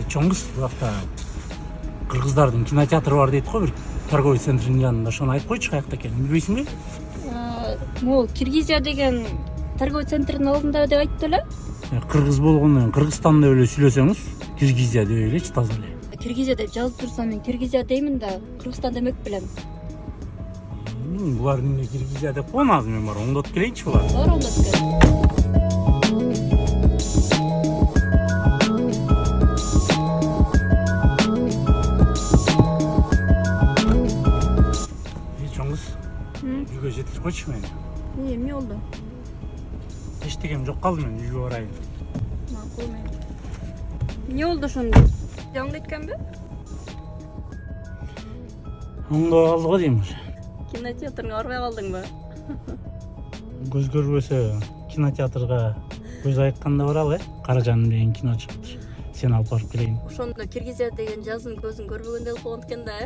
чоңгуз бакта кыргыздардын кинотеатры бар дейт го, бир торговый центрдин жанында. Ошону айтып койчу, каякта экенин билбейсиңби? Могу Киргизия деген торговый центрдин алдында деп айтты эле. Кыргыз болгондон кийин Кыргызстан деп эле сүйлөсөңүз, Киргизия деп элечи таза эле. Киргизия деп жазып турса мен Киргизия деймин да, Кыргызстан демек белем. Булар эмне Киргизия деп койгон, азыр мен бар оңдотуп келейинчи булар. Оор оңдотуп кел. Чоңгуз, үйгө жеткиз койчу мени. Эмне болду? Эчтегем жок калды, мен үйгө барайын. Макул мен. Эмне болду ошондо? Жаңы эткенби? Оңдоп калды го дейм. Кинотеатрга барбай калдыңбы? Көз көрбөсө кинотеатрга көз айыкканда баралы, Каражан деген кино чыкты. Сени алып барып келейин. Ошондо Киргизия деген жаздын көзүн көрбөгөндөй болгон экен да.